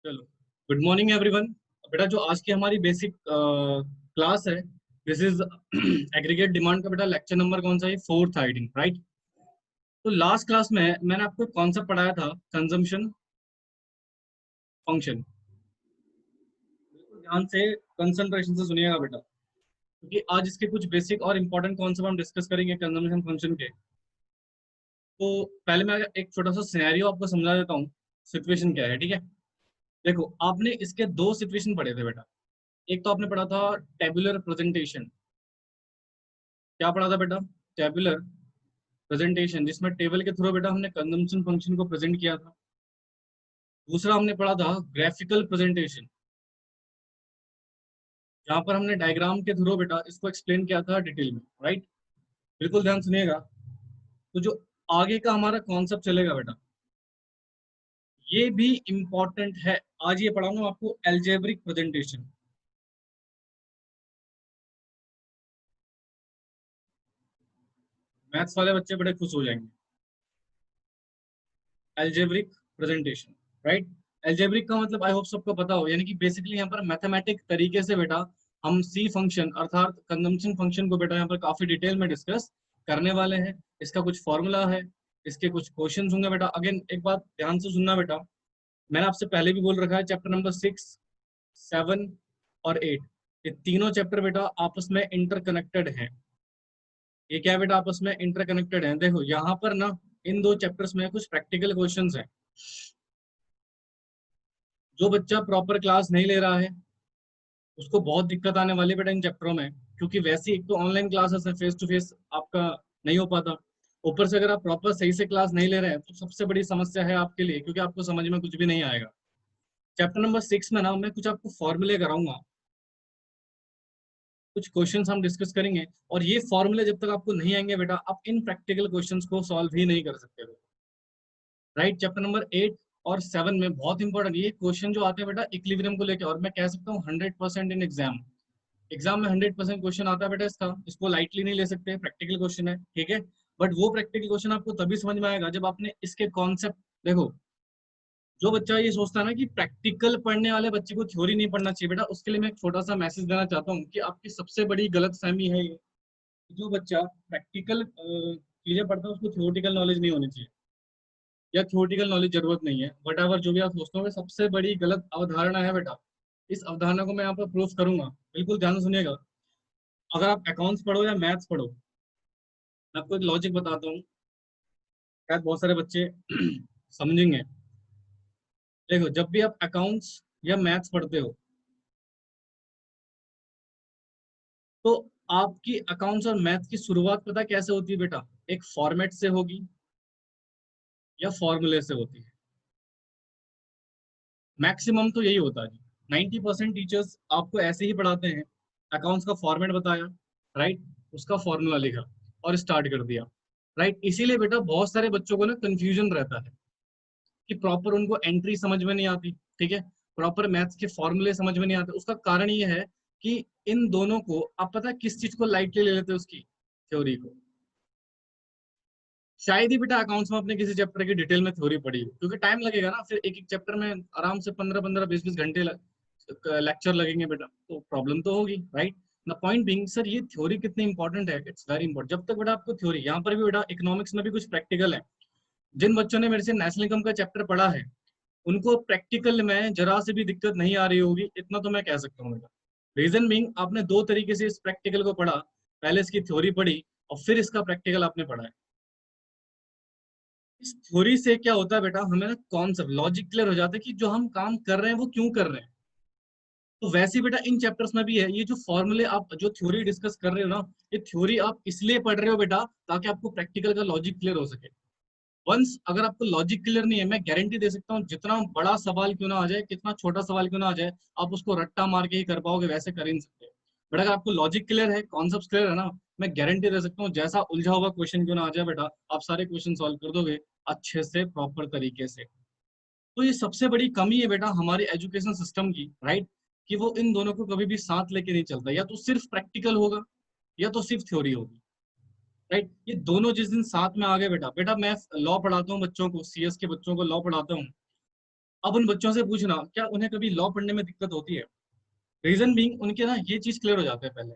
चलो, good morning everyone. बेटा जो आज की हमारी बेसिक क्लास है, दिस इज एग्रीगेट डिमांड का बेटा लेक्चर नंबर कौन सा है? Fourth I think, right. तो लास्ट क्लास में मैंने आपको कॉन्सेप्ट पढ़ाया था, कंजम्पशन फंक्शन। बिल्कुल ध्यान से कंसंट्रेशन से सुनिएगा बेटा, क्योंकि आज इसके कुछ बेसिक और इंपॉर्टेंट कॉन्सेप्ट हम डिस्कस करेंगे कंजम्पशन फंक्शन के। तो पहले मैं एक छोटा सा सिनेरियो आपको समझा देता हूँ, सिचुएशन क्या है, ठीक है। देखो, आपने इसके दो सिचुएशन पढ़े थे बेटा। एक तो आपने पढ़ा था टेबुलर प्रेजेंटेशन। क्या पढ़ा था बेटा? टेबुलर प्रेजेंटेशन, जिसमें टेबल के थ्रू बेटा हमने कंजम्पशन फंक्शन को प्रेजेंट किया था। दूसरा हमने पढ़ा था ग्राफिकल प्रेजेंटेशन, जहां पर हमने डायग्राम के थ्रू बेटा इसको एक्सप्लेन किया था डिटेल में, राइट। बिल्कुल ध्यान सुनिएगा। तो जो आगे का हमारा कॉन्सेप्ट चलेगा बेटा, ये भी इंपॉर्टेंट है। आज ये पढ़ाऊंगा आपको एल्जेब्रिक प्रेजेंटेशन। मैथ्स वाले बच्चे बड़े खुश हो जाएंगे। Algebraic presentation, right. एल्जेब्रिक का मतलब आई होप सबको पता हो, यानी कि बेसिकली यहाँ पर मैथमेटिक तरीके से बेटा हम सी फंक्शन अर्थात कंजम्पशन फंक्शन को बेटा यहाँ पर काफी डिटेल में डिस्कस करने वाले हैं। इसका कुछ फॉर्मूला है, इसके कुछ क्वेश्चन होंगे बेटा। अगेन एक बात ध्यान से सुनना बेटा, मैंने आपसे पहले भी बोल रखा है, चैप्टर नंबर 6, 7 और 8, ये तीनों चैप्टर बेटा आपस में इंटरकनेक्टेड हैं। ये क्या है बेटा? आपस में इंटरकनेक्टेड है। देखो यहाँ पर ना, इन दो चैप्टर्स में कुछ प्रैक्टिकल क्वेश्चंस हैं। जो बच्चा प्रॉपर क्लास नहीं ले रहा है उसको बहुत दिक्कत आने वाली है बेटा इन चैप्टरों में, क्योंकि वैसे एक तो ऑनलाइन क्लासेस है, फेस टू फेस आपका नहीं हो पाता। ऊपर से अगर आप प्रॉपर सही से क्लास नहीं ले रहे हैं तो सबसे बड़ी समस्या है आपके लिए, क्योंकि आपको समझ में कुछ भी नहीं आएगा। चैप्टर नंबर 6 में ना मैं कुछ आपको फॉर्मूले कराऊंगा, कुछ क्वेश्चंस हम डिस्कस करेंगे, और ये फॉर्मूले जब तक आपको नहीं आएंगे बेटा, आप इन प्रैक्टिकल क्वेश्चंस को सॉल्व ही नहीं कर सकते हो, राइट। चैप्टर नंबर 8 और 7 में बहुत इंपॉर्टेंट ये क्वेश्चन जो आते हैं बेटा इक्विलिब्रियम को लेकर, और मैं कह सकता हूँ 100% इन एग्जाम। एग्जाम में 100% क्वेश्चन आता है बेटा इसका, इसको लाइटली नहीं ले सकते, प्रैक्टिकल क्वेश्चन है, ठीक है। बट वो प्रैक्टिकल क्वेश्चन आपको तभी समझ में आएगा जब आपने इसके कॉन्सेप्ट देखो। जो बच्चा ये सोचता है ना कि प्रैक्टिकल पढ़ने वाले बच्चे को थ्योरी नहीं पढ़ना चाहिए बेटा, उसके लिए मैं एक छोटा सा मैसेज देना चाहता हूँ कि आपकी सबसे बड़ी गलत फहमी है ये, कि जो बच्चा प्रैक्टिकल चीजें पढ़ता है उसको थ्योरेटिकल नॉलेज नहीं होनी चाहिए, या थ्योरेटिकल नॉलेज जरूरत नहीं है, वट एवर जो भी आप सोचते हो, सबसे बड़ी गलत अवधारणा है बेटा। इस अवधारणा को मैं यहाँ पर प्रूफ करूंगा, बिल्कुल ध्यान से सुनिएगा। अगर आप अकाउंट्स पढ़ो या मैथ्स पढ़ो, मैं आपको एक लॉजिक बताता हूँ, शायद बहुत सारे बच्चे समझेंगे। देखो, जब भी आप अकाउंट्स या मैथ्स पढ़ते हो तो आपकी अकाउंट्स और मैथ्स की शुरुआत पता कैसे होती है बेटा? एक फॉर्मेट से होगी या फॉर्मूले से होती है। मैक्सिमम तो यही होता है जी। 90% टीचर्स आपको ऐसे ही पढ़ाते हैं, अकाउंट्स का फॉर्मेट बताया, राइट, उसका फॉर्मूला लिखा और स्टार्ट कर दिया, राइट। इसीलिए बेटा बहुत सारे बच्चों को ना कंफ्यूजन रहता है कि प्रॉपर उनको एंट्री समझ में नहीं आती, ठीक है, प्रॉपर मैथ्स के फॉर्मूले समझ में नहीं आते। उसका कारण ये है कि इन दोनों को आप पता है किस चीज को लाइटली ले लेते हैं, उसकी थ्योरी को। शायद ही बेटा अकाउंट्स में अपने किसी चैप्टर की डिटेल में थ्योरी पढ़ी हो, क्योंकि टाइम लगेगा ना, फिर एक एक चैप्टर में आराम से 15-15 20-20 घंटे लेक्चर लगेंगे बेटा, तो प्रॉब्लम तो होगी, right. The point being sir, ये थ्योरी कितनी इंपॉर्टेंट है, इट्स वेरी इंपॉर्टेंट। जब तक बेटा आपको थ्योरी, यहाँ पर भी बेटा इकोनॉमिक्स में भी कुछ प्रैक्टिकल है। जिन बच्चों ने मेरे से नेशनल इनकम का चैप्टर पढ़ा है उनको प्रैक्टिकल में जरा से भी दिक्कत नहीं आ रही होगी, इतना तो मैं कह सकता हूँ बेटा। रीजन बीइंग, आपने दो तरीके से इस प्रैक्टिकल को पढ़ा, पहले इसकी थ्योरी पढ़ी और फिर इसका प्रैक्टिकल आपने पढ़ा है। इस थ्योरी से क्या होता है बेटा, हमें ना कॉन्सेप्ट लॉजिक क्लियर हो जाता है कि जो हम काम कर रहे हैं वो क्यों कर रहे हैं। तो वैसे ही बेटा इन चैप्टर्स में भी है, ये जो फॉर्मूले आप जो थ्योरी डिस्कस कर रहे हो ना, ये थ्योरी आप इसलिए पढ़ रहे हो बेटा ताकि आपको प्रैक्टिकल का लॉजिक क्लियर हो सके। वंस अगर आपको लॉजिक क्लियर नहीं है, मैं गारंटी दे सकता हूँ जितना बड़ा सवाल क्यों ना आ जाए, कितना छोटा सवाल क्यों ना आ जाए, आप उसको रट्टा मार के ही कर पाओगे, वैसे कर ही नहीं सकते। बट अगर आपको लॉजिक क्लियर है, कॉन्सेप्ट क्लियर है ना, मैं गारंटी दे सकता हूँ जैसा उलझा हुआ क्वेश्चन क्यों ना आ जाए बेटा, आप सारे क्वेश्चन सॉल्व कर दोगे अच्छे से, प्रॉपर तरीके से। तो ये सबसे बड़ी कमी है बेटा हमारे एजुकेशन सिस्टम की, राइट, कि वो इन दोनों को कभी भी साथ लेके नहीं चलता, या तो सिर्फ प्रैक्टिकल होगा या तो सिर्फ थ्योरी होगी, राइट। ये दोनों जिस दिन साथ में आ गए बेटा, बेटा मैं लॉ पढ़ाता हूँ बच्चों को, सीएस के बच्चों को लॉ पढ़ाता हूँ। अब उन बच्चों से पूछना क्या उन्हें कभी लॉ पढ़ने में दिक्कत होती है? रीजन बीइंग उनके ना ये चीज क्लियर हो जाता है पहले।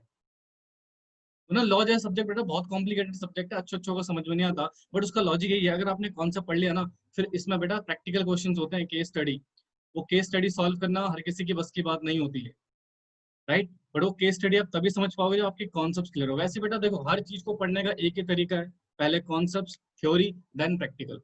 तो ना लॉ जैसा सब्जेक्ट बेटा बहुत कॉम्प्लिकेटेड सब्जेक्ट है, अच्छे अच्छों को समझ में नहीं आता, बट उसका लॉजिक यही है, अगर आपने कॉन्सेप्ट पढ़ लिया ना, फिर इसमें बेटा प्रैक्टिकल क्वेश्चंस होते हैं, केस स्टडी। वो केस स्टडी सॉल्व करना हर किसी की बस की बात नहीं होती है, राइट? बट वो केस स्टडी आप तभी समझ पाओगे जब आपके कॉन्सेप्ट क्लियर हो। वैसे बेटा देखो, हर चीज को पढ़ने का एक ही तरीका है, पहले कॉन्सेप्ट, थ्योरी, देन प्रैक्टिकल।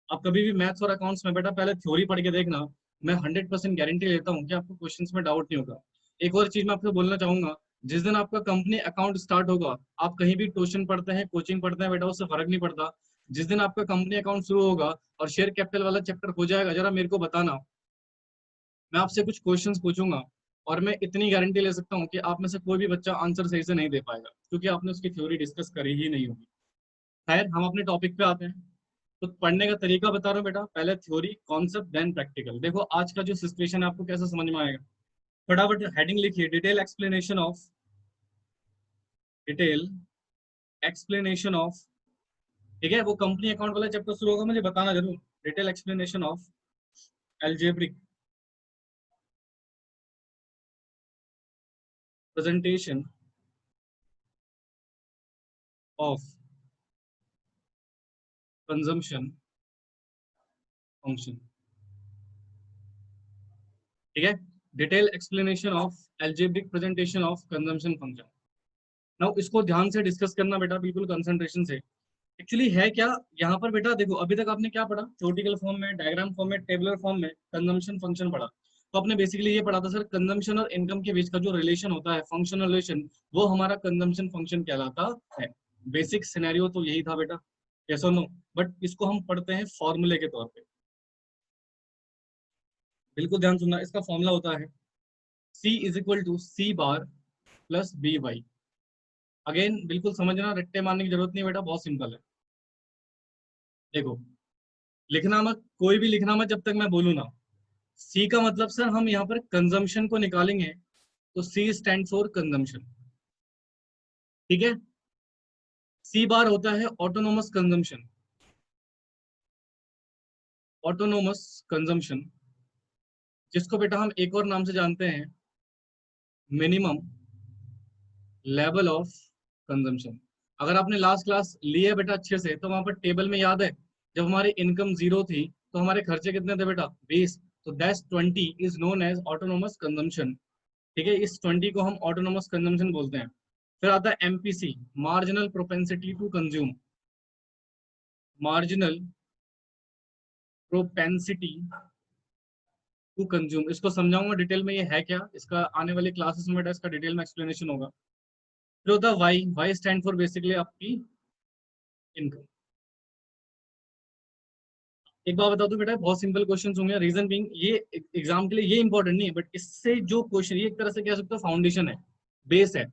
आप कभी भी मैथ्स और अकाउंट्स में बेटा पहले थ्योरी पढ़ के देखना, मैं 100% गारंटी लेता हूँ कि आपको क्वेश्चंस में डाउट नहीं होगा। एक और चीज मैं आपको बोलना चाहूंगा, जिस दिन आपका कंपनी अकाउंट स्टार्ट होगा, आप कहीं भी ट्यूशन पढ़ते हैं, कोचिंग पढ़ते हैं बेटा, उससे फर्क नहीं पड़ता। जिस दिन आपका कंपनी अकाउंट शुरू होगा और शेयर कैपिटल वाला चैप्टर हो जाएगा, जरा मेरे को बताना, मैं आपसे कुछ क्वेश्चंस पूछूंगा, और मैं इतनी गारंटी ले सकता हूँ कि आप में से कोई भी बच्चा आंसर सही से नहीं दे पाएगा, क्योंकि आपने उसकी थ्योरी डिस्कस करी ही नहीं होगी। खैर, हम अपने टॉपिक पे आते हैं। तो पढ़ने का तरीका बता रहा हूँ बेटा, पहले थ्योरी, कॉन्सेप्ट, देन प्रैक्टिकल। देखो आज का जो सिचुएशन है आपको कैसे समझ में आएगा, फटाफट हेडिंग लिखिए, डिटेल एक्सप्लेनेशन ऑफ। ठीक है, वो कंपनी अकाउंट वाला चैप्टर शुरू होगा, मुझे बताना जरूर। Detail explanation of algebraic presentation of consumption function. ठीक है, detail explanation of algebraic presentation of consumption function. Now इसको ध्यान से डिस्कस करना बेटा, बिल्कुल कंसंट्रेशन से। एक्चुअली है क्या यहाँ पर बेटा, देखो अभी तक आपने क्या पढ़ा, थ्योरेटिकल फॉर्म में, डायग्राम फॉर्म में, टेबुलर फॉर्म में कंजम्पशन फंक्शन पढ़ा। तो आपने बेसिकली ये पढ़ा था सर, कंजम्पशन और इनकम के बीच का जो रिलेशन होता है, फंक्शनल रिलेशन, वो हमारा कंजम्पशन फंक्शन कहलाता है। बेसिक सिनेरियो तो यही था बेटा, यस और नो। बट इसको हम पढ़ते हैं फॉर्मूले के तौर पे, बिल्कुल ध्यान सुनना। इसका फॉर्मूला होता है C is equal to C bar plus B Y. Again बिल्कुल समझना, रट्टे मारने की जरूरत नहीं बेटा, बहुत सिंपल है। देखो, लिखना मत, कोई भी लिखना मत जब तक मैं बोलूँ ना। सी का मतलब सर, हम यहाँ पर कंजम्पशन को निकालेंगे, तो सी स्टैंड फॉर कंजम्पशन। ठीक है, सी बार होता है ऑटोनोमस कंजम्पशन, ऑटोनोमस कंजम्पशन, जिसको बेटा हम एक और नाम से जानते हैं, मिनिमम लेवल ऑफ कंजम्पशन। अगर आपने लास्ट क्लास ली है बेटा अच्छे से, तो वहां पर टेबल में याद है, जब हमारी इनकम 0 थी तो हमारे खर्चे कितने थे बेटा, 20। तो that 20 is known as autonomous consumption. ठीक है, इस 20 को हम ऑटोनोमस कंजम्पशन बोलते हैं। फिर आता है MPC, marginal propensity to consume, marginal propensity to consume. इसको समझाऊंगा डिटेल में ये है क्या, इसका आने वाली क्लासेस में बेटा इसका डिटेल में एक्सप्लेनेशन होगा। फिर होता है Y, Y stand for basically आपकी इनकम। एक बात बता दूं बेटा, बहुत सिंपल क्वेश्चन होंगे, रीजन बीइंग ये एग्जाम के लिए ये इंपॉर्टेंट नहीं है, बट इससे जो क्वेश्चन, ये एक तरह से कह सकते हो फाउंडेशन है, बेस है।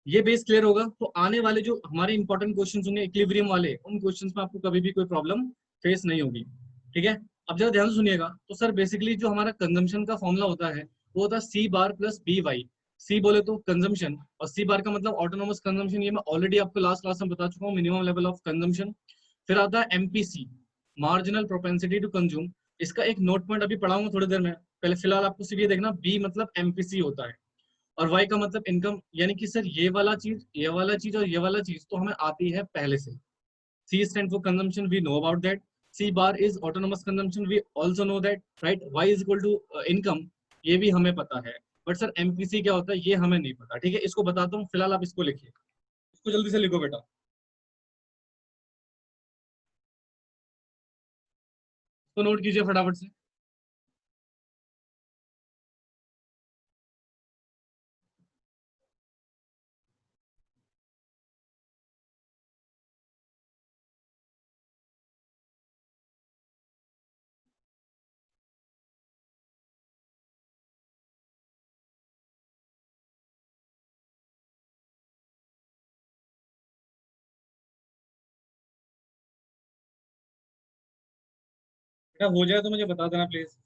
ये बेस क्लियर होगा तो आने वाले जो हमारे इंपॉर्टेंट क्वेश्चन होंगे इक्विलिब्रियम वाले, उन क्वेश्चंस में आपको कभी भी कोई प्रॉब्लम फेस नहीं होगी। ठीक है, अब जरा ध्यान से सुनिएगा। तो सर बेसिकली जो हमारा कंजम्पशन का फॉर्मूला होता है, वो होता है सी बार प्लस बी वाई। सी बोले तो कंजम्पशन, और सी बार का मतलब ऑटोनोमस कंजम्पशन, ये मैं ऑलरेडी आपको लास्ट क्लास में बता चुका हूँ, मिनिमम लेवल ऑफ कंजम्पशन। फिर आता है MPC, marginal propensity to consume. इसका एक नोट पॉइंट अभी पढ़ाऊंगा थोड़ी देर में, पहले फिलहाल आपको सिर्फ ये देखना, बी मतलब एमपीसी होता है, और वाई का मतलब इनकम। यानी कि सर ये वाला चीज, ये वाला चीज और ये वाला चीज तो हमें आती है पहले से। C stand for consumption, we know about that. C bar is autonomous consumption, we also know that, right? Y is equal to income, ये भी हमें पता है। बट सर एमपीसी क्या होता है ये हमें नहीं पता। ठीक है, इसको बताता हूँ, फिलहाल आप इसको लिखिए, इसको जल्दी से लिखो बेटा, इसको नोट कीजिए फटाफट से। बेटा हो जाए तो मुझे बता देना प्लीज।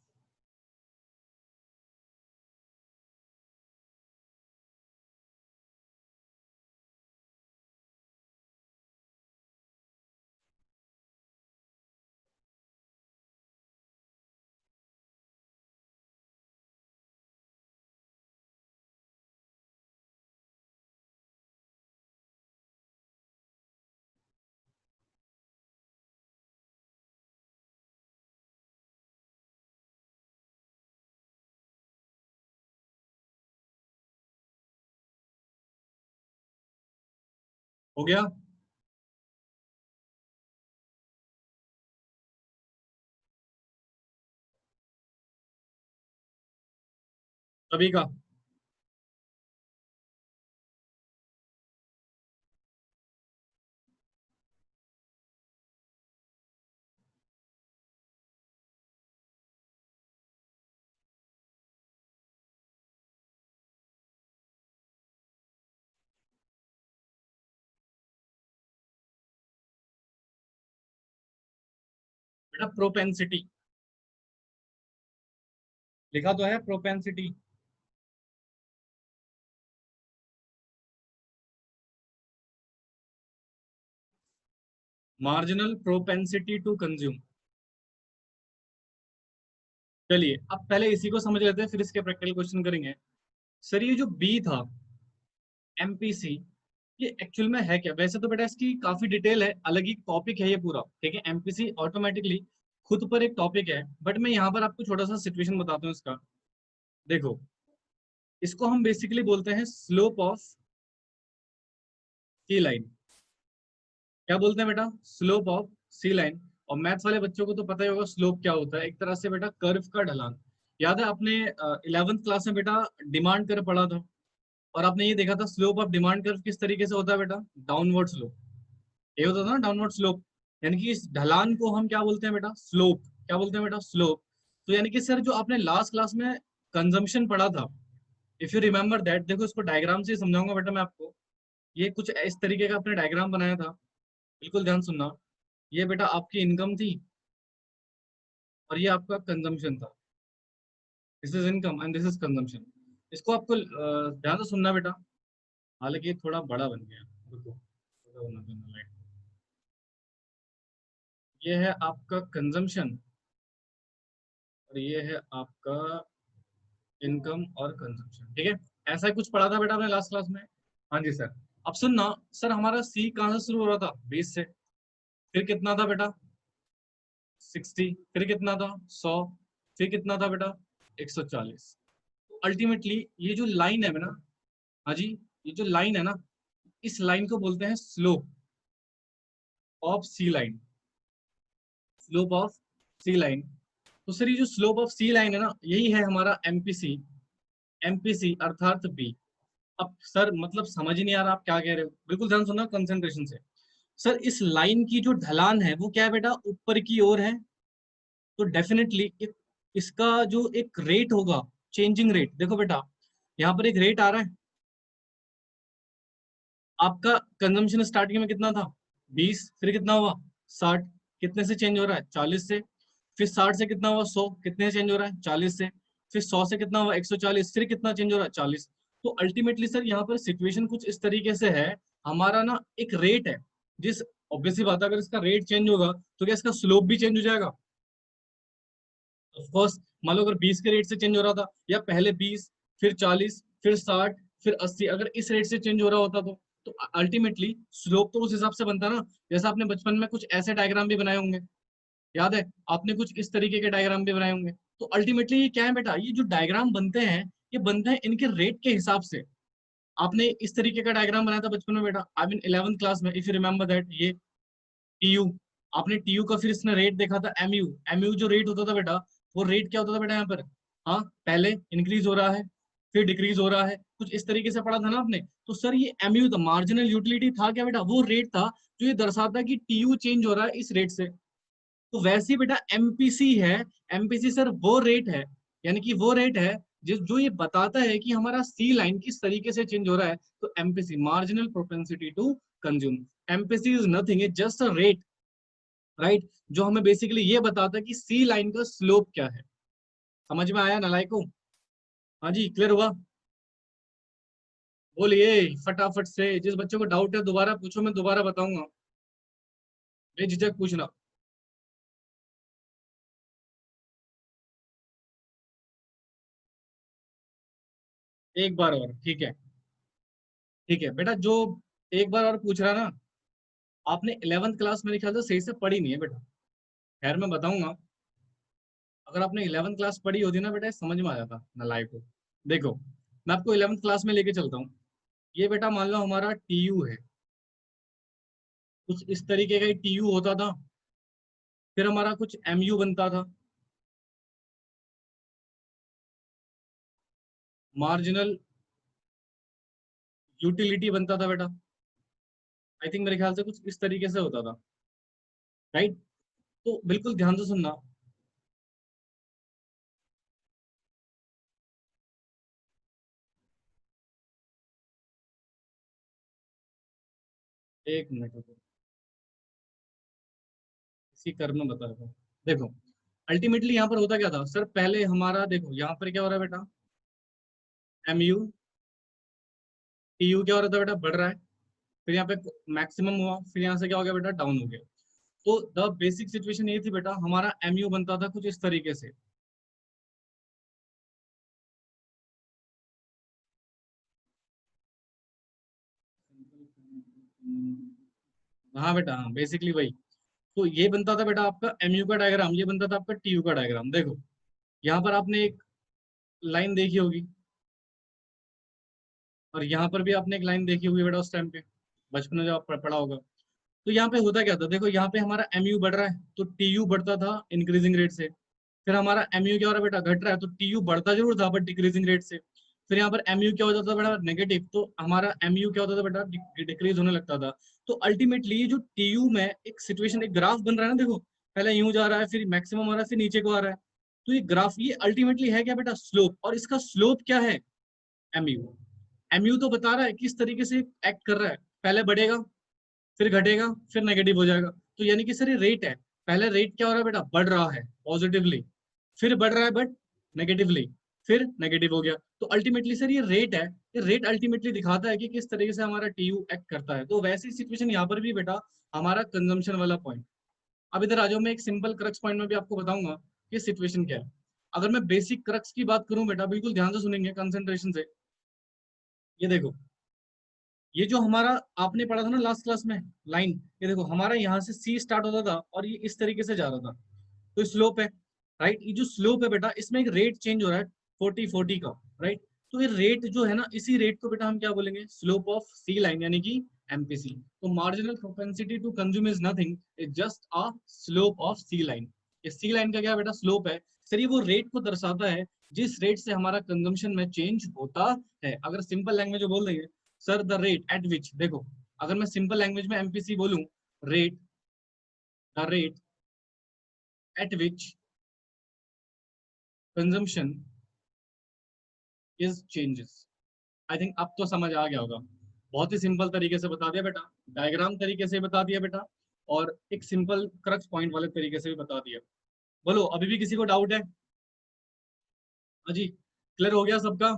हो गया सभी का? बेटा प्रोपेंसिटी लिखा तो है, propensity. Marginal propensity to consume. चलिए अब पहले इसी को समझ लेते हैं, फिर इसके प्रैक्टिकल क्वेश्चन करेंगे। सर ये जो बी था, एमपीसी, ये एक्चुअल में है क्या? वैसे तो बेटा इसकी काफी डिटेल है, अलग ही टॉपिक है ये पूरा, ठीक है। एमपीसी ऑटोमेटिकली खुद पर एक टॉपिक है, बट मैं यहाँ पर आपको छोटा सा सिचुएशन बताता हूँ इसका। देखो, इसको हम बेसिकली बोलते हैं स्लोप ऑफ सी लाइन। क्या बोलते हैं बेटा? Slope of C line. और मैथ्स वाले बच्चों को तो पता ही होगा स्लोप क्या होता है, एक तरह से बेटा कर्व का ढलान। याद है आपने 11th क्लास में बेटा डिमांड कर्व पढ़ा था, और आपने ये देखा था स्लोप ऑफ डिमांड कर्व किस तरीके से होता है बेटा? Downward slope. ये होता था ना डाउनवर्ड स्लोप। यानी कि इस ढलान को हम क्या बोलते हैं बेटा? स्लोप। क्या बोलते हैं बेटा? स्लोप। तो यानी कि सर जो आपने लास्ट क्लास में कंजम्पशन पढ़ा था, इफ यू रिमेम्बर दैट, देखो इसको डायग्राम से ही समझाऊंगा बेटा मैं आपको। ये कुछ इस तरीके का आपने डायग्राम बनाया था, बिल्कुल ध्यान सुनना। ये बेटा आपकी इनकम थी, और ये आपका कंजम्पशन था। This is income and this is consumption. इसको आपको ध्यान से सुनना बेटा, हालांकि ये थोड़ा बड़ा बन गया, रुको थोड़ा होना देना लाइट। ये है आपका कंजम्पशन, और ये है आपका इनकम और कंजम्पशन, ठीक है। ऐसा ही कुछ पढ़ा था बेटा आपने लास्ट क्लास में? हाँ जी सर। अब सुनना, सर हमारा सी कहाँ से शुरू हो रहा था? 20 से। फिर कितना था बेटा? 60। फिर कितना था? 100। फिर कितना था बेटा? 140। अल्टीमेटली ये जो लाइन है ना, हाँ जी, ये जो लाइन है ना, इस लाइन को बोलते हैं slope of C line. Slope of C line. तो सर ये जो स्लोप ऑफ सी लाइन है ना, यही है हमारा एमपीसी। एमपीसी अर्थात बी। अब सर मतलब समझ ही नहीं आ रहा आप क्या कह रहे हो, बिल्कुल ध्यान सुनना कंसंट्रेशन से। सर इस लाइन की जो ढलान है वो क्या है बेटा? ऊपर की ओर है। तो डेफिनेटली इसका जो एक रेट होगा, चेंजिंग रेट, देखो बेटा यहाँ पर एक रेट आ रहा है। आपका कंजम्पशन स्टार्टिंग में कितना था? 20। फिर कितना हुआ? 60। कितने से चेंज हो रहा है? 40 से। फिर 60 से कितना हुआ? 100। कितने से चेंज हो रहा है? 40 से। फिर 100 से कितना हुआ? 140। फिर कितना चेंज हो रहा है? 40। तो अल्टीमेटली सर यहाँ पर सिचुएशन कुछ इस तरीके से है। हमारा ना एक रेट है, जिस ऑब्वियसली बात है, अगर इसका रेट चेंज होगा तो क्या इसका स्लोप भी चेंज हो जाएगा? ऑफकोर्स। मान लो अगर 20 के रेट से चेंज हो रहा था, या पहले 20, फिर 40, फिर 60, फिर 80, अगर इस रेट से चेंज हो रहा होता तो अल्टीमेटली स्लोप तो उस हिसाब से बनता ना। जैसा आपने बचपन में कुछ ऐसे डायग्राम भी बनाए होंगे, याद है? आपने कुछ इस तरीके के डायग्राम भी बनाए होंगे। तो अल्टीमेटली ये क्या है बेटा? ये जो डायग्राम बनते हैं, ये बनते हैं इनके रेट के हिसाब से। आपने इस तरीके का डायग्राम बनाया था बचपन में बेटा, आई मीन 11th क्लास में, इफ यू रिमेम्बर दैट। ये टीयू, आपने टीयू का फिर इसने रेट देखा था, एमयू। एमयू जो रेट होता था बेटा, वो रेट क्या होता था बेटा यहाँ पर? हाँ, पहले इंक्रीज हो रहा है, फिर डिक्रीज हो रहा है, कुछ इस तरीके से पढ़ा था ना आपने। तो सर ये एमयू था, मार्जिनल यूटिलिटी था क्या बेटा? वो रेट था जो ये दर्शाता है कि टीयू चेंज हो रहा है इस रेट से। तो वैसे ही बेटा एमपीसी है। एमपीसी सर वो रेट है, यानी कि वो रेट है जो ये बताता है कि हमारा सी लाइन किस तरीके से चेंज हो रहा है। तो MPC, marginal propensity to consume. MPC is nothing, is just a rate, right, जो हमें बेसिकली ये बताता है कि सी लाइन का स्लोप क्या है। समझ में आया नालायको? हाँ जी, क्लियर हुआ? बोलिए फटाफट से, जिस बच्चे को डाउट है दोबारा पूछो, मैं दोबारा बताऊंगा, बेझिझक पूछना। एक बार और, ठीक है। ठीक है बेटा, जो एक बार और पूछ रहा ना, आपने 11th क्लास मेरे ख्याल से सही से पढ़ी नहीं है बेटा। खैर मैं बताऊंगा, अगर आपने 11th क्लास पढ़ी होती ना बेटा, ये समझ में आ जाता नालायक को। देखो, मैं आपको 11th क्लास में लेके चलता हूँ। ये बेटा मान लो हमारा टीयू है, कुछ इस तरीके का टी यू होता था, फिर हमारा कुछ एम यू बनता था, मार्जिनल यूटिलिटी बनता था बेटा। आई थिंक मेरे ख्याल से कुछ इस तरीके से होता था, राइट। तो बिल्कुल ध्यान से सुनना। एक मिनट रुको, इसी कर्म में बता रहा हूँ। देखो अल्टीमेटली यहाँ पर होता क्या था सर, पहले हमारा देखो यहाँ पर क्या हो रहा है बेटा, एम यू टी यू क्या हो रहा था बेटा, बढ़ रहा है, फिर यहाँ पे मैक्सिमम हुआ, फिर यहाँ से क्या हो गया बेटा, डाउन हो गया। तो द बेसिक सिचुएशन ये थी बेटा, हमारा एम यू बनता था कुछ इस तरीके से। हाँ बेटा, हाँ बेसिकली वही। तो ये बनता था बेटा आपका एम यू का डायग्राम, ये बनता था आपका टी यू का डायग्राम। देखो यहाँ पर आपने एक लाइन देखी होगी, और यहाँ पर भी आपने एक लाइन देखी होगी बेटा उस टाइम पे, बचपन में जब आप पढ़ा होगा। तो यहाँ पे होता क्या था, देखो यहाँ पे हमारा एम यू बढ़ रहा है तो टी यू बढ़ता था इंक्रीजिंग रेट से। फिर हमारा एम यू क्या हो रहा है बेटा, घट रहा है, तो टी यू बढ़ता जरूर था बट डिक्रीजिंग रेट से। फिर यहाँ पर एम यू क्या हो जाता था बेटा, नेगेटिव, तो हमारा एम यू क्या होता था बेटा, डिक्रीज होने लगता था। तो अल्टीमेटली जो टी यू में एक सिचुएशन, एक ग्राफ बन रहा है ना, देखो पहले यूं जा रहा है, फिर मैक्सिमम आ रहा है, फिर नीचे को आ रहा है। तो ये ग्राफ, ये अल्टीमेटली है क्या बेटा, स्लोप। और इसका स्लोप क्या है, एम यू। एम यू तो बता रहा है किस तरीके से एक्ट कर रहा है, पहले बढ़ेगा, फिर घटेगा, फिर नेगेटिव हो जाएगा। तो यानी कि सर ये रेट है, पहले रेट क्या हो रहा है बेटा, बढ़ रहा है पॉजिटिवली, फिर बढ़ रहा है बट नेगेटिवली, फिर नेगेटिव हो गया। तो अल्टीमेटली सर ये रेट है, ये रेट अल्टीमेटली दिखाता है कि किस तरीके से हमारा टीयू एक्ट करता है। तो वैसी सिचुएशन यहाँ पर भी बेटा, हमारा कंजम्पशन वाला पॉइंट। अब इधर आ जाओ, मैं एक सिंपल क्रक्स पॉइंट में भी आपको बताऊंगा कि सिचुएशन क्या है। अगर मैं बेसिक क्रक्स की बात करूं बेटा, बिल्कुल ध्यान से सुनेंगे कंसंट्रेशन से। ये देखो, ये जो हमारा आपने पढ़ा था ना लास्ट क्लास में लाइन, ये देखो हमारा यहाँ से सी स्टार्ट होता था और ये इस तरीके से जा रहा था, तो स्लोप है, राइट। ये जो स्लोप है बेटा, इसमें एक रेट चेंज हो रहा है 40-40 का, राइट। तो ये रेट जो है ना, इसी रेट को बेटा हम क्या बोलेंगे, स्लोप ऑफ सी लाइन, यानी कि एमपीसी। तो marginal propensity to consume is nothing, is just a slope of C line. ये सी लाइन का क्या बेटा, स्लोप है। सर ये वो रेट को दर्शाता है जिस रेट से हमारा कंजम्पशन में चेंज होता है। अगर सिंपल लैंग्वेज में बोल देंगे, सर द रेट एट विच, देखो अगर मैं सिंपल लैंग्वेज में एमपीसी बोलूं, rate, the rate at which consumption is changes. I think अब तो समझ आ गया होगा। बहुत ही सिंपल तरीके से बता दिया बेटा, डायग्राम तरीके से बता दिया बेटा, और एक सिंपल क्रक्स पॉइंट वाले तरीके से भी बता दिया। बोलो अभी भी किसी को डाउट है? हाँ जी, क्लियर हो गया सबका?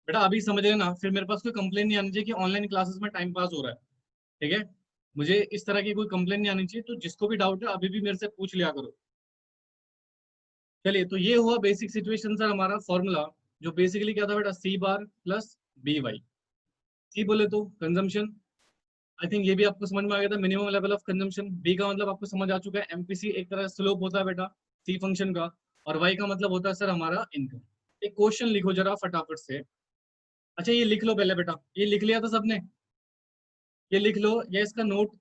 बेटा अभी समझ गए ना, फिर मेरे पास कोई कंप्लेन नहीं आनी चाहिए कि ऑनलाइन क्लासेस में टाइम पास हो रहा है। ठीक है, मुझे इस तरह की कोई कंप्लेन नहीं आनी चाहिए। तो जिसको भी डाउट है अभी भी मेरे से पूछ लिया करो। चलिए, तो ये हुआ बेसिक सिचुएशन सर, हमारा फॉर्मूला जो बेसिकली क्या था बेटा, सी बार प्लस बी वाई। सी बोले तो कंजम्पशन, आई थिंक ये भी आपको समझ में आ गया था, minimum level of consumption. B का मतलब आपको समझ आ चुका है, एमपीसी एक तरह स्लोप होता है बेटा सी फंक्शन का। और वाई का मतलब होता है सर हमारा इनकम। एक क्वेश्चन लिखो जरा फटाफट से। अच्छा ये लिख लो पहले बेटा, ये लिख लिया था सबने? ये लिख लो, या इसका नोट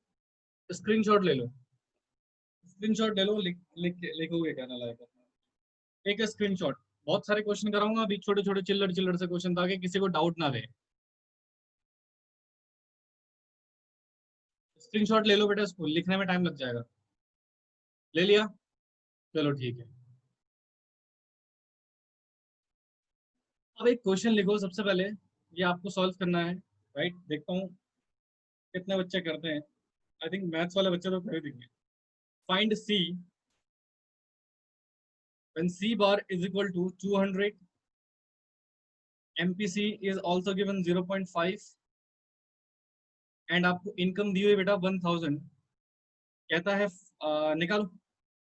स्क्रीनशॉट ले लो। स्क्रीनशॉट ले लो, लिखोगे क्या ना लाएगा, एक स्क्रीनशॉट। बहुत सारे क्वेश्चन कराऊंगा अभी, छोटे छोटे चिल्लड़ चिल्लड़ से क्वेश्चन, ताकि किसी को डाउट ना रहे। स्क्रीनशॉट ले लो बेटा, इसको लिखने में टाइम लग जाएगा। ले लिया? चलो ठीक है। अब एक क्वेश्चन लिखो सबसे पहले, ये आपको सॉल्व करना है, राइट। देखता हूँ कितने बच्चे करते हैं। आई थिंक मैथ्स वाले बच्चे तो कर ही देंगे। Find C when c bar is equal to 200, mpc is also given 0.5, and आपको इनकम दी हुई बेटा 1000। कहता है निकालो,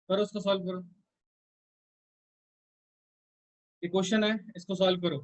करो उसको सॉल्व करो। ये क्वेश्चन है, इसको सॉल्व करो।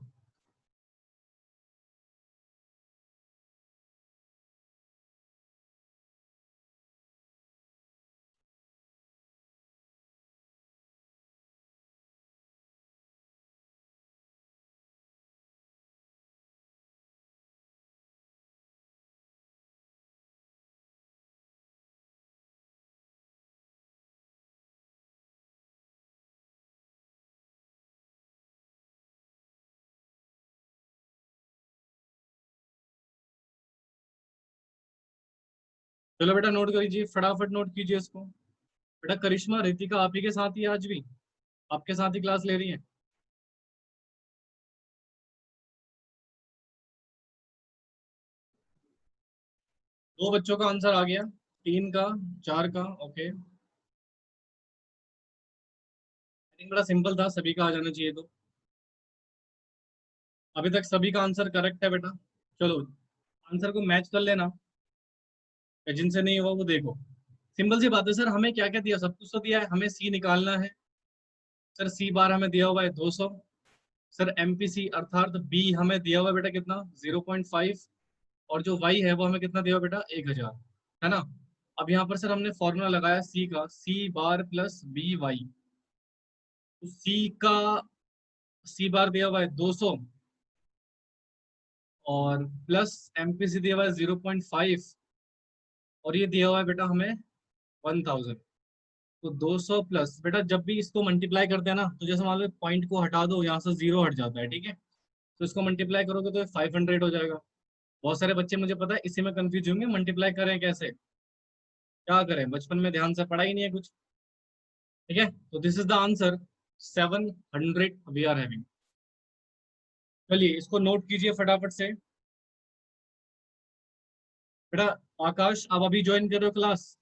चलो बेटा नोट कीजिए, फटाफट नोट कीजिए इसको। बेटा करिश्मा रितिका आप ही के साथ ही है आज भी, आपके साथ ही क्लास ले रही है। दो बच्चों का आंसर आ गया, तीन का, चार का, ओके। आई थिंक बड़ा सिंपल था, सभी का आ जाना चाहिए। तो अभी तक सभी का आंसर करेक्ट है बेटा। चलो आंसर को मैच कर लेना, या जिनसे नहीं हुआ वो देखो। सिंपल सी बात है सर, हमें क्या क्या दिया, सब कुछ तो दिया है, हमें सी निकालना है। सर सी बार हमें दिया हुआ है 200। सर एमपीसी अर्थात बी हमें दिया हुआ है बेटा कितना, 0.5। और जो वाई है वो हमें कितना दिया हुआ बेटा, 1000, है ना। अब यहाँ पर सर हमने फॉर्मूला लगाया सी का, सी बार प्लस बी वाई। तो सी का, सी बार दिया हुआ है 200, और प्लस एमपीसी दिया हुआ है 0.5, और ये दिया हुआ है बेटा हमें 1000। तो 200 प्लस बेटा, जब भी इसको मल्टीप्लाई करते हैं ना, तो जैसे मान लो पॉइंट को हटा दो, यहाँ से जीरो हट जाता है, ठीक है। तो इसको मल्टीप्लाई करोगे तो 500 हो जाएगा। बहुत सारे बच्चे मुझे पता है इसी में कंफ्यूज होंगे, मल्टीप्लाई करें कैसे, क्या करें, बचपन में ध्यान से पढ़ा ही नहीं है कुछ। ठीक है, तो this is the answer, 700 we are having. चलिए इसको नोट कीजिए फटाफट से। बेटा आकाश आप अभी ज्वाइन कर रहे हो क्लास?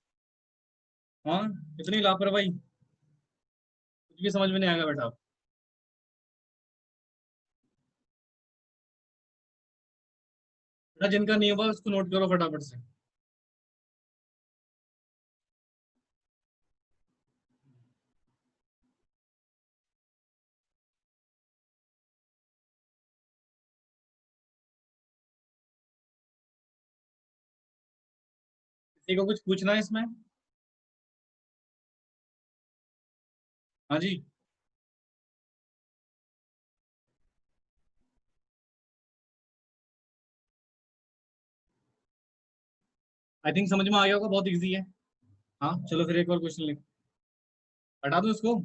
हाँ, इतनी लापरवाही, कुछ भी समझ में नहीं आएगा बेटा। बेटा जिनका नहीं हुआ उसको नोट करो फटाफट से। किसी को कुछ पूछना है इसमें? हाँ जी। आई थिंक समझ में आ गया होगा, बहुत इजी है। हाँ चलो फिर एक और क्वेश्चन लिख, हटा दो इसको।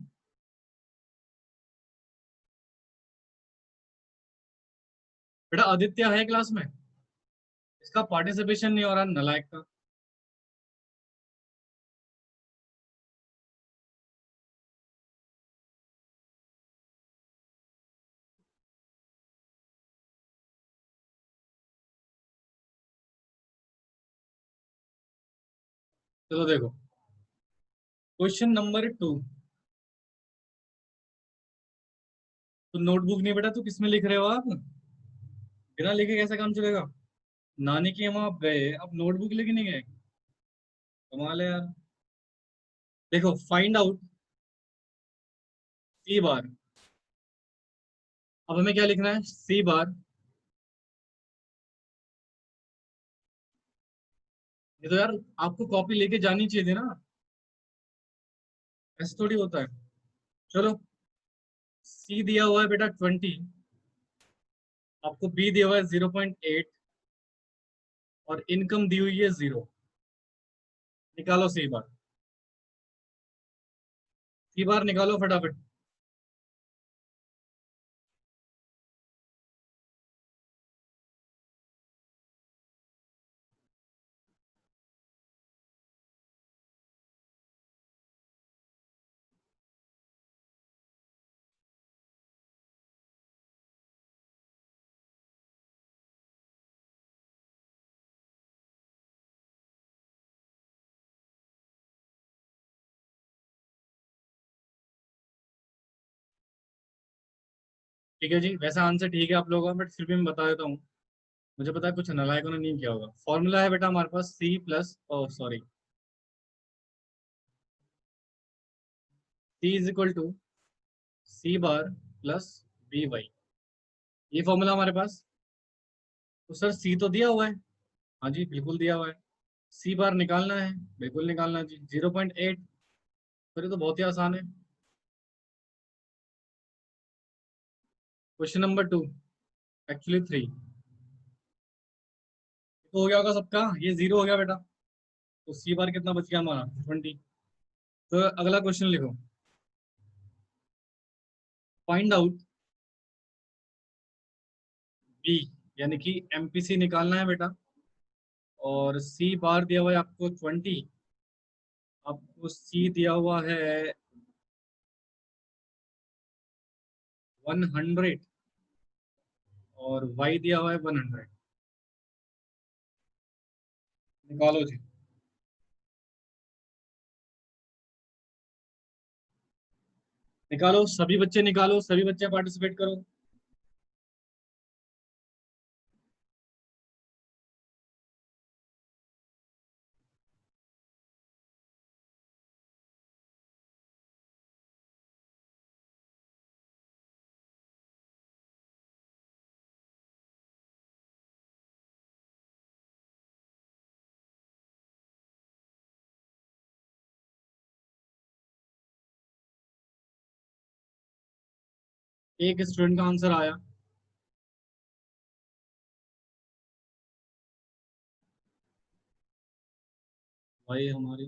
बेटा आदित्य है क्लास में? इसका पार्टिसिपेशन नहीं हो रहा, नलायक का। चलो देखो, क्वेश्चन नंबर 2। तो नोटबुक नहीं बेटा, तो किसमें लिख रहे हो आप? बिना लिखे कैसे काम चलेगा? नानी के यहाँ आप गए, अब नोटबुक लेके नहीं गए? कमाल है यार। देखो फाइंड आउट सी बार। अब हमें क्या लिखना है, सी बार। ये तो यार आपको कॉपी लेके जानी चाहिए थी ना, ऐसे थोड़ी होता है। चलो, सी दिया हुआ है बेटा 20, आपको बी दिया हुआ है 0.8, और इनकम दी हुई है 0। निकालो सी बार, सी बार निकालो फटाफट। ठीक है जी, वैसा आंसर ठीक है आप लोगों का, बट फिर भी मैं बता देता हूँ। मुझे पता है कुछ नालायकों ने नहीं किया होगा। फॉर्मूला है बेटा हमारे पास C plus, oh sorry, C is equal to C bar plus B Y, ये फॉर्मूला हमारे पास। तो सर सी तो दिया हुआ है, हाँ जी बिल्कुल दिया हुआ है। सी बार निकालना है, बिल्कुल निकालना है जी, 0.8। फिर ये तो बहुत ही आसान है। Question number 2, actually 3। तो हो गया होगा सबका, ये 0 हो गया बेटा। तो सी बार कितना बच गया हमारा, 20। तो अगला क्वेश्चन लिखो, फाइंड आउट बी, यानी कि एमपीसी निकालना है बेटा। और सी बार दिया हुआ है आपको 20, आपको सी दिया हुआ है 100 और वाई दिया हुआ है 100। निकालो जी। निकालो सभी बच्चे, निकालो सभी बच्चे पार्टिसिपेट करो। एक स्टूडेंट का आंसर आया। भाई हमारी,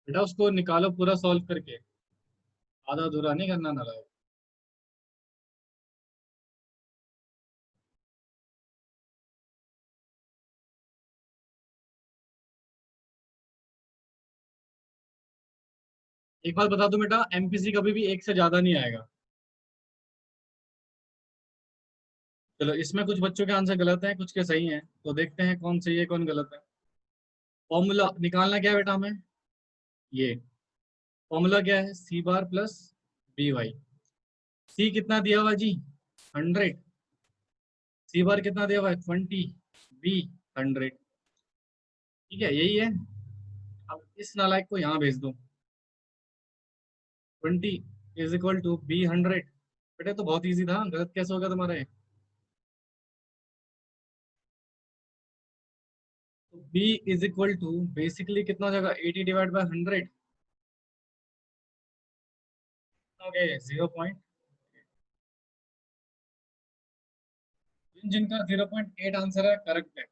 बेटा उसको निकालो पूरा सॉल्व करके, आधा अधूरा नहीं करना ना रहा। एक बात बता दूं बेटा, एमपीसी कभी भी एक से ज्यादा नहीं आएगा। चलो इसमें कुछ बच्चों के आंसर गलत हैं, कुछ के सही हैं, तो देखते हैं कौन सही है कौन गलत है। फॉर्मूला निकालना क्या है बेटा हमें, ये फॉर्मूला क्या है, सी बार प्लस बी वाई। सी कितना दिया हुआ है जी, 100। सी बार कितना दिया हुआ है, 20। बी 100। ठीक है, यही है। अब इस नालायक को यहाँ भेज दो। 20 इज इक्वल टू बी 100। बेटे तो बहुत इजी था, गलत कैसे होगा तुम्हारे। तो B is equal to basically कितना हो जाएगा, 80 डिवाइड बाय 100। ओके 0 जिनका 0.8 आंसर है करेक्ट है।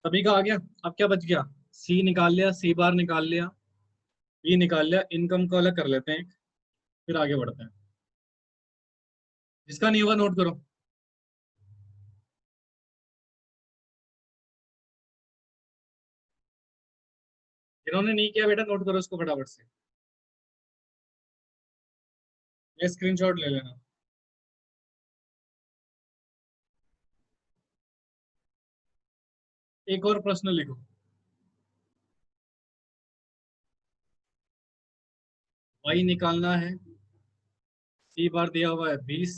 सभी का आ गया। अब क्या बच गया, सी निकाल लिया, सी बार निकाल लिया, बी निकाल लिया, इनकम को अलग कर लेते हैं, फिर आगे बढ़ते हैं। जिसका नहीं हुआ नोट करो। जिन्होंने नहीं किया बेटा नोट करो उसको फटाफट से, ये स्क्रीनशॉट ले लेना। एक और प्रश्न लिखो। वाई निकालना है, सी बार दिया हुआ है 20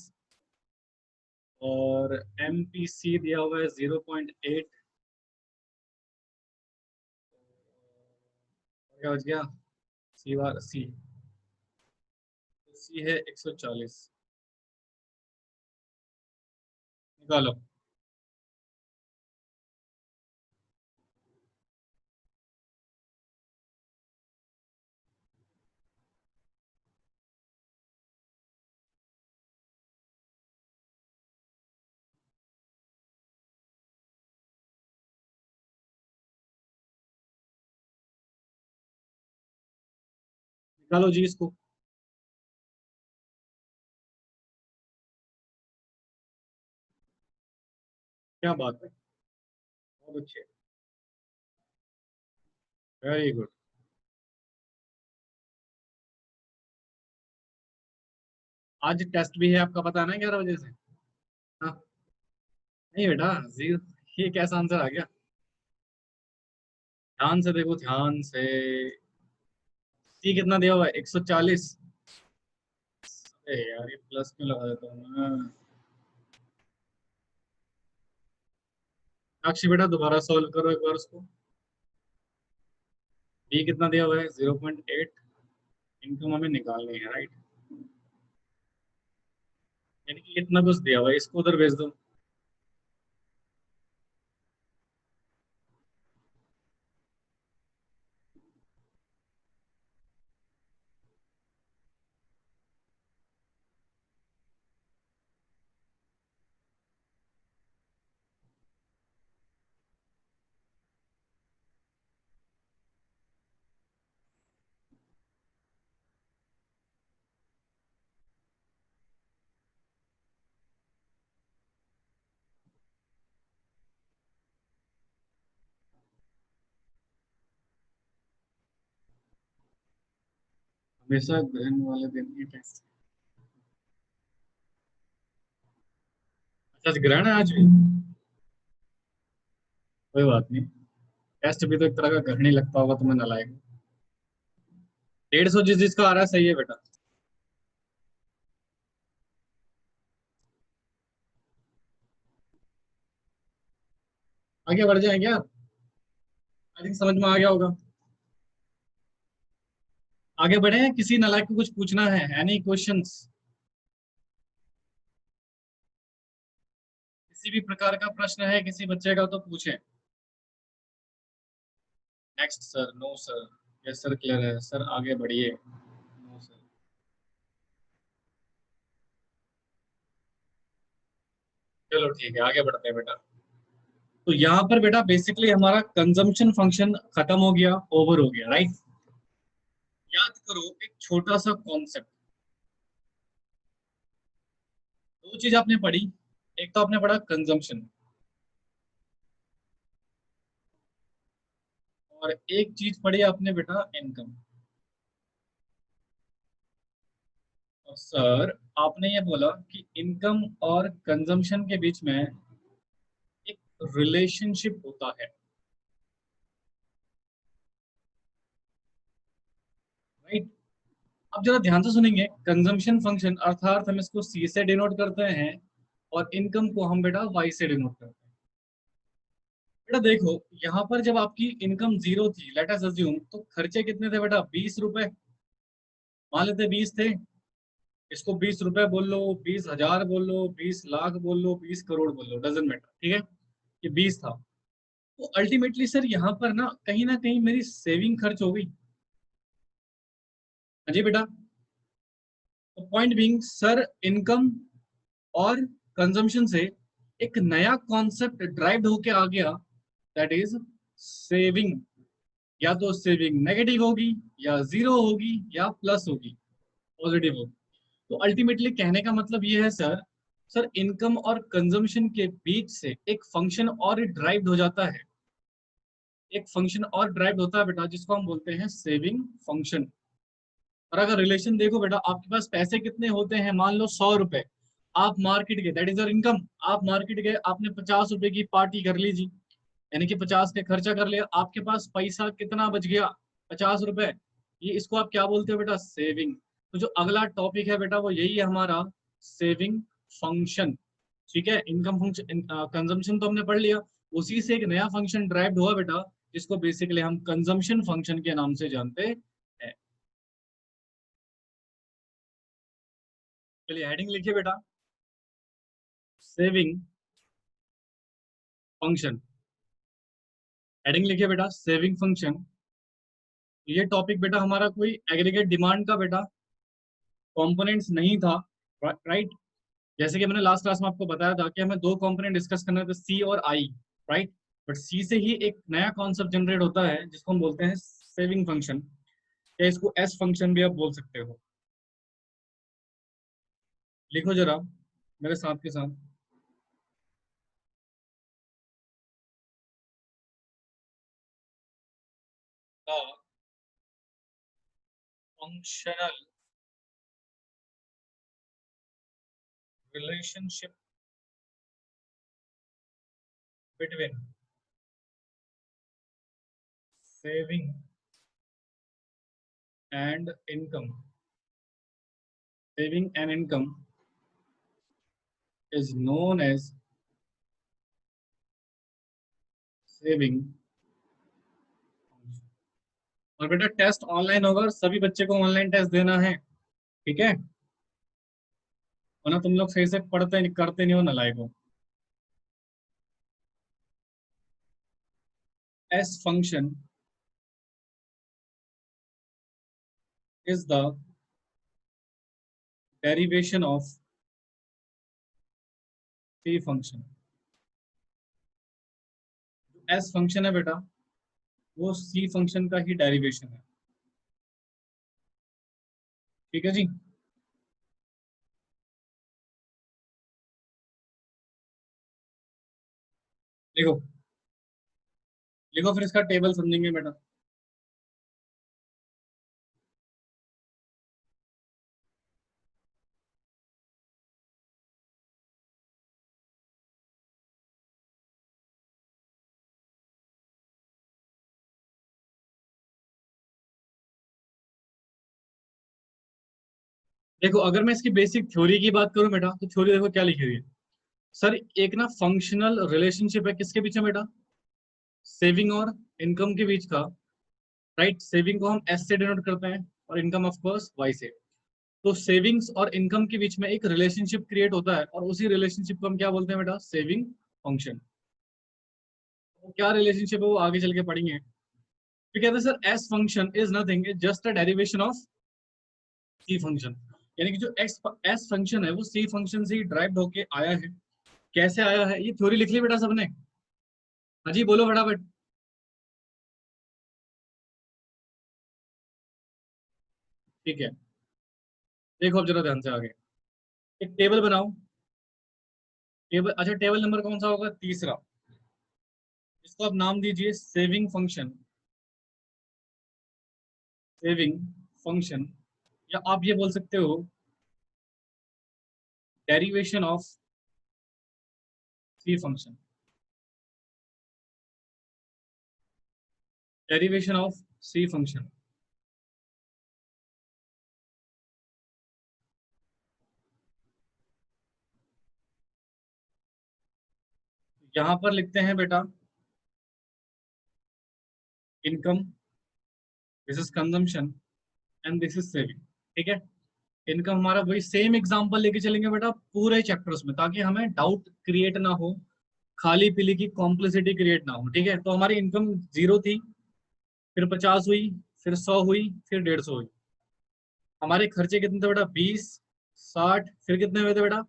और एम पी सी दिया हुआ है 0.8। क्या बच गया, सी बार सी, सी है 140। निकालो। निकालो जी इसको। क्या बात है, बहुत अच्छे, वेरी गुड। आज टेस्ट भी है आपका, पता है ना, 11 बजे से। हाँ। नहीं बेटा, जीरो, ये कैसा आंसर आ गया। ध्यान से देखो, ध्यान से। सी कितना दिया हुआ है, 140। अरे यार ये प्लस क्यों लगा देता हूँ मैं। साक्षी बेटा दोबारा सॉल्व करो एक बार उसको। बी कितना दिया हुआ है, 0.8। इनकम हमें निकालनी है, राइट। यानी कि इतना कुछ दिया हुआ है, इसको उधर भेज दो। हमेशा ग्रहण वाले दिन ही टेस्ट। अच्छा, आज ग्रहण है आज भी। कोई बात नहीं। टेस्ट भी तो एक तरह का ग्रहण ही लगता होगा तुम्हें, नालायक। 150 जिस जिसका आ रहा है सही है बेटा। आगे बढ़ जाए क्या? आई थिंक समझ में आ गया होगा। आगे बढ़े, किसी नालायक को कुछ पूछना है? Any questions? किसी भी प्रकार का प्रश्न है किसी बच्चे का तो पूछे। Next sir, no sir. Yes sir, clear है सर, आगे बढ़िए। No sir. चलो ठीक है, आगे बढ़ते हैं बेटा। तो यहाँ पर बेटा बेसिकली हमारा कंजम्पशन फंक्शन खत्म हो गया, ओवर हो गया, राइट। याद करो एक छोटा सा कॉन्सेप्ट। दो चीज आपने पढ़ी। एक तो आपने पढ़ा कंजम्पशन, और एक चीज पढ़ी आपने बेटा इनकम। और सर, आपने ये बोला कि इनकम और कंजम्पशन के बीच में एक रिलेशनशिप होता है, राइट। अब जरा ध्यान से सुनेंगे, कंजम्पशन फंक्शन अर्थात हम इसको सी से डिनोट करते हैं, और इनकम को हम बेटा वाई से डिनोट करते हैं। बेटा देखो, यहाँ पर जब आपकी इनकम जीरो थी, लेट अस अज्यूम, तो खर्चे कितने थे बेटा? 20 रुपए। मान लेते 20 थे। इसको 20 रुपए बोल लो, 20,000 बोल लो, 20 लाख बोल लो, 20 करोड़ बोल लो, डजेंट मैटर, ठीक है। ये 20 था। तो अल्टीमेटली सर यहाँ पर ना कहीं मेरी सेविंग खर्च हो गई। हाँ जी बेटा। तो पॉइंट बीइंग सर, इनकम और कंजम्पशन से एक नया कॉन्सेप्ट ड्राइव होके आ गया, दैट इज सेविंग। या तो सेविंग नेगेटिव होगी, या जीरो होगी, या प्लस होगी, पॉजिटिव होगी। तो अल्टीमेटली कहने का मतलब ये है सर, सर इनकम और कंजम्पशन के बीच से एक फंक्शन और ड्राइव हो जाता है। एक फंक्शन और ड्राइव होता है बेटा, जिसको हम बोलते हैं सेविंग फंक्शन। और अगर रिलेशन देखो बेटा, आपके पास पैसे कितने होते हैं? मान लो 100 रुपए। आप मार्केट गए, दैट इज योर इनकम। आप मार्केट गए, आपने 50 रुपए की पार्टी कर ली जी, यानी कि 50 के खर्चा कर लिया, आपके पास पैसा कितना बच गया? 50 रुपए। ये इसको आप क्या बोलते हो बेटा? सेविंग। तो जो अगला टॉपिक है बेटा वो यही है हमारा, सेविंग फंक्शन। ठीक है, इनकम फंक्शन, कंजम्पशन तो हमने पढ़ लिया। उसी से एक नया फंक्शन ड्राइव हुआ बेटा, जिसको बेसिकली हम कंजम्पशन फंक्शन के नाम से जानते हैं। चलिए हेडिंग लिखिए बेटा, सेविंग फंक्शन। हेडिंग लिखिए बेटा, सेविंग फंक्शन। ये टॉपिक बेटा हमारा कोई एग्रीगेट डिमांड का बेटा कंपोनेंट्स नहीं था, राइट। जैसे कि मैंने लास्ट क्लास में आपको बताया था कि हमें दो कंपोनेंट डिस्कस करने थे, सी और आई, राइट। बट सी से ही एक नया कॉन्सेप्ट जनरेट होता है, जिसको हम बोलते हैं सेविंग फंक्शन, या इसको एस फंक्शन भी आप बोल सकते हो। लिखो जरा मेरे साथ के साथ। Functional relationship between saving and income. Saving and income is known as saving function। और बेटा टेस्ट ऑनलाइन होगा, और सभी बच्चे को ऑनलाइन टेस्ट देना है, ठीक है। वरना तुम लोग सही से पढ़ते नहीं, करते नहीं हो, नालायक हो। S function is the derivation of C function. S function है बेटा, वो सी फंक्शन का ही डेरिवेशन है, ठीक है जी। देखो, लिखो फिर इसका टेबल समझेंगे बेटा। देखो अगर मैं इसकी बेसिक थ्योरी की बात करूं बेटा, तो थ्योरी देखो क्या लिखी हुई है। सर एक ना फंक्शनल रिलेशनशिप है किसके बीच में बेटा, सेविंग और इनकम के बीच का। राइट, सेविंग को हम एस से डिनोट करते हैं और इनकम ऑफ कोर्स वाई से। तो सेविंग्स और इनकम के बीच में एक रिलेशनशिप क्रिएट होता है और उसी रिलेशनशिप को हम क्या बोलते हैं बेटा, सेविंग फंक्शन। तो क्या रिलेशनशिप है वो आगे चल के पढ़ेंगे। तो कहते हैं sir S function is nothing, is just a derivation of C function. यानी कि जो एक्स एस फंक्शन है वो सी फंक्शन से ही ड्राइव होके आया है। कैसे आया है, ये थ्योरी लिख ली बेटा सबने? हाँ जी बोलो फटाफट। ठीक है, देखो अब जरा ध्यान से आगे। एक टेबल बनाओ। टेबल, अच्छा टेबल नंबर कौन सा होगा, तीसरा। इसको आप नाम दीजिए सेविंग फंक्शन। सेविंग फंक्शन, या आप ये बोल सकते हो derivation of C function. Derivation of C function. यहां पर लिखते हैं बेटा income, this is consumption and this is saving. ठीक है, इनकम हमारा वही सेम एग्जांपल लेके चलेंगे बेटा पूरे चैप्टर्स में, ताकि हमें डाउट क्रिएट ना हो, खाली पीली की कॉम्प्लेक्सिटी क्रिएट ना हो। ठीक है, तो हमारी इनकम 0 थी, फिर 50 हुई, फिर 100 हुई, फिर 150 हुई। हमारे खर्चे कितने थे बेटा, 20, 60, फिर कितने हुए थे बेटा,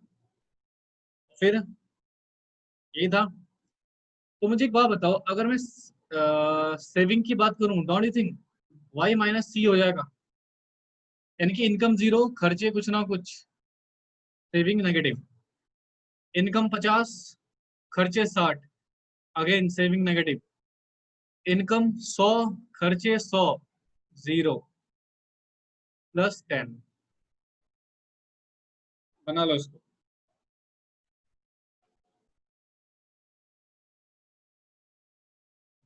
फिर ये था। तो मुझे एक बात बताओ, अगर मैं सेविंग की बात करूं, don't you think Y minus C हो जाएगा? यानी कि इनकम 0, खर्चे कुछ ना कुछ, सेविंग नेगेटिव। इनकम 50, खर्चे 60, अगेन सेविंग नेगेटिव। इनकम 100, खर्चे 100, 0, प्लस 10। बना लो इसको,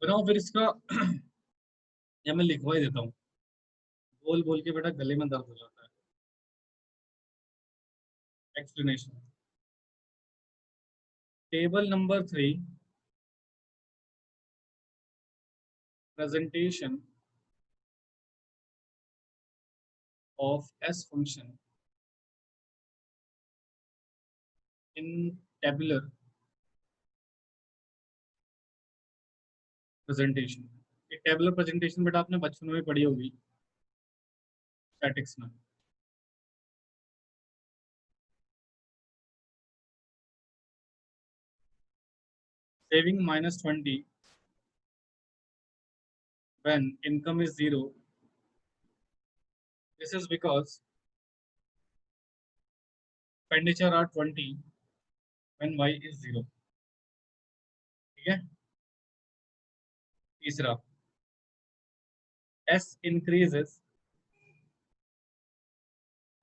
बनाओ फिर इसका। या मैं लिखवा ही देता हूँ, बोल बोल के बेटा गले में दर्द हो जाता है। Explanation, table number 3, presentation of S function in tabular presentation. ये टेबुलर प्रेजेंटेशन बेटा आपने बचपन में पढ़ी होगी स्टैटिक्स में। Saving -20 when income is 0. This is because expenditure are 20 when y is 0. ठीक है, तीसरा, s increases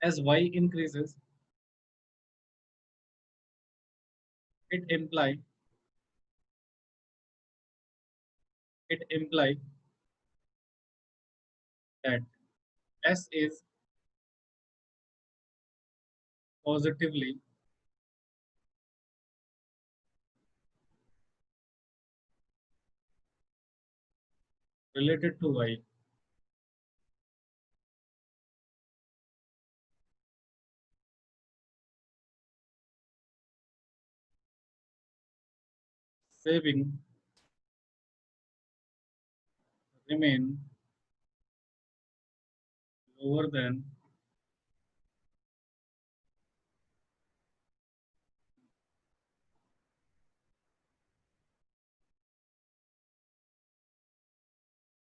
as y increases, it imply it imply that s is positively related to y. Saving remain lower than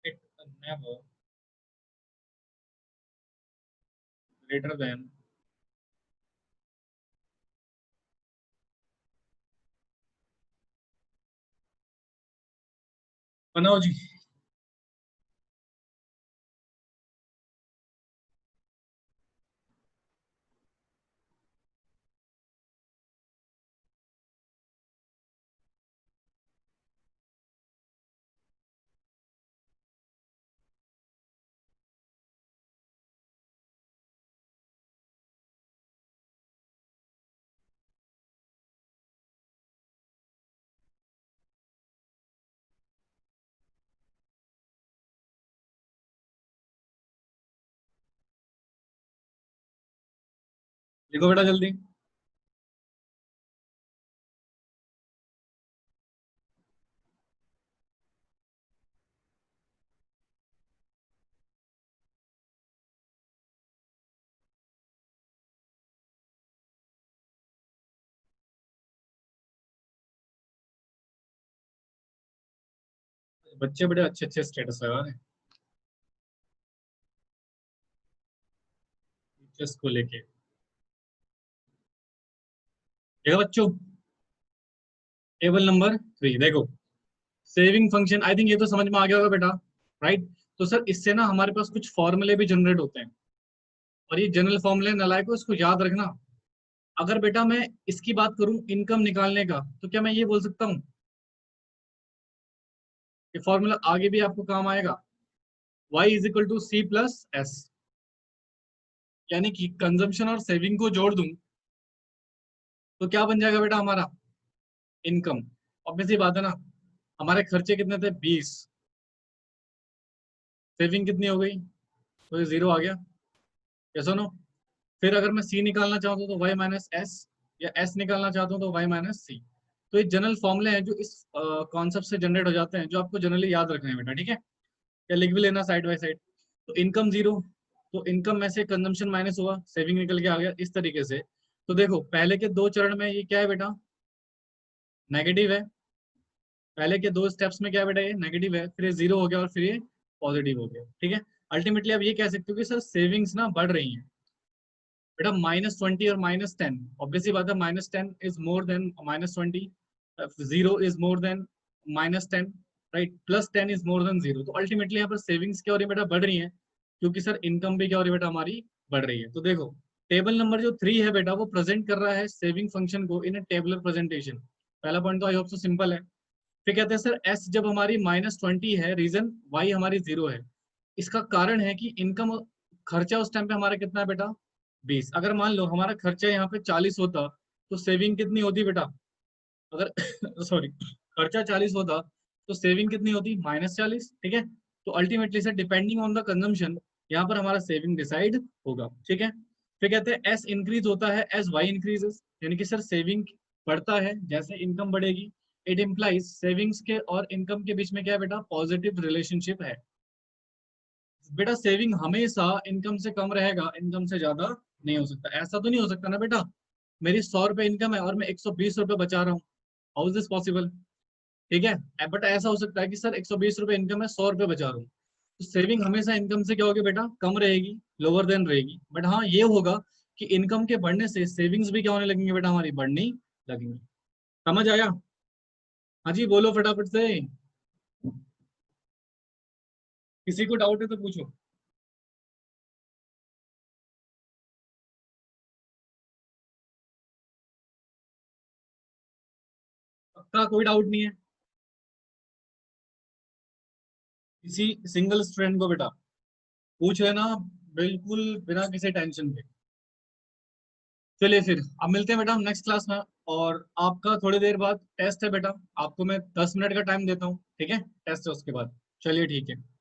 it never greater than बनाओ जी। देखो बेटा जल्दी। बच्चे बड़े अच्छे अच्छे स्टेटस लगा रहे हैं टीचर्स को लेके। देखो बच्चों, टेबल नंबर 3 देखो, सेविंग फंक्शन, आई थिंक ये तो समझ में आ गया होगा बेटा, राइट। तो सर इससे ना हमारे पास कुछ फॉर्मूले भी जनरेट होते हैं, और ये जनरल फॉर्मूले नालायक इसको याद रखना। अगर बेटा मैं इसकी बात करूं इनकम निकालने का, तो क्या मैं ये बोल सकता हूँ, ये फॉर्मूला आगे भी आपको काम आएगा, y is equal to C plus S, यानी कि कंजम्पशन और सेविंग को जोड़ दूं तो क्या बन जाएगा बेटा हमारा इनकम। ऑब्वियस सी बात है ना, हमारे खर्चे कितने थे 20, सेविंग कितनी हो गई, तो ये जीरो आ गया, या सुनो। फिर अगर मैं सी निकालना चाहता हूँ तो वाई माइनस एस, या एस निकालना चाहता हूँ तो वाई माइनस सी। तो ये जनरल फॉर्मूले हैं जो इस कॉन्सेप्ट से जनरेट हो जाते हैं, जो आपको जनरली याद रखने हैं बेटा, ठीक है। या लिख भी लेना साइड बाय साइड। तो इनकम जीरो, तो इनकम में से कंजम्पशन माइनस हुआ, सेविंग निकल के आ गया इस तरीके से। तो देखो पहले के दो चरण में ये क्या है बेटा, नेगेटिव है। पहले के दो स्टेप्स में क्या है बेटा, ये नेगेटिव है, फिर ये जीरो हो गया और फिर ये पॉजिटिव हो गया, ठीक है। अल्टीमेटली आप ये कह सकते हो कि सर सेविंग्स ना बढ़ रही हैं बेटा, -20 और -10, ऑब्वियसली बात है, -10 is more than -20, zero is more than -10, right, +10 is more than zero. तो अल्टीमेटली यहाँ पर सेविंग्स क्या हो रही है बेटा, बढ़ रही है, क्योंकि सर इनकम भी क्या हो रही है बेटा हमारी, बढ़ रही है। तो देखो टेबल नंबर जो 3 है बेटा, वो प्रेजेंट कर रहा है सेविंग फंक्शन को इन ए टेबुलर प्रेजेंटेशन। पहला पॉइंट तो आई होप सो सिंपल है। फिर कहते हैं सर एस जब हमारी -20 है, रीजन वाई हमारी जीरो है, इसका कारण है कि इनकम, खर्चा उस टाइम पे हमारा कितना है बेटा 20। अगर मान लो हमारा खर्चा यहाँ पे 40 होता, तो सेविंग कितनी होती बेटा, अगर सॉरी खर्चा 40 होता तो सेविंग कितनी होती, -40, ठीक है। तो ultimately sir depending on the consumption यहाँ पर हमारा सेविंग डिसाइड होगा, ठीक है। फिर कहते हैं एस इंक्रीज होता है एज वाई इंक्रीजेस, यानी कि सर सेविंग बढ़ता है जैसे इनकम बढ़ेगी। इट इम्प्लाइज सेविंग्स के और इनकम के बीच में क्या है बेटा, पॉजिटिव रिलेशनशिप है। बेटा सेविंग हमेशा इनकम से कम रहेगा, इनकम से ज्यादा नहीं हो सकता। ऐसा तो नहीं हो सकता ना बेटा, मेरी 100 रुपए इनकम है और मैं 120 रुपए बचा रहा हूँ, हाउ इज दिस पॉसिबल, ठीक है। बट ऐसा हो सकता है कि सर 120 रुपए इनकम है, 100 रुपए बचा रहा हूँ, तो सेविंग हमेशा इनकम से क्या होगी बेटा, कम रहेगी, लोअर देन रहेगी। बट हाँ ये होगा कि इनकम के बढ़ने से सेविंग्स भी क्या होने लगेंगे बेटा, हमारी बढ़नी लगेंगी। समझ आया। हाँ जी बोलो फटाफट से, किसी को डाउट है तो पूछो। पक्का कोई डाउट नहीं है किसी सिंगल स्टूडेंट को बेटा, पूछ लेना बिल्कुल बिना किसी टेंशन के। चलिए फिर अब मिलते हैं बेटा हम नेक्स्ट क्लास में। और आपका थोड़ी देर बाद टेस्ट है बेटा, आपको मैं 10 मिनट का टाइम देता हूँ, ठीक है, टेस्ट है उसके बाद। चलिए ठीक है।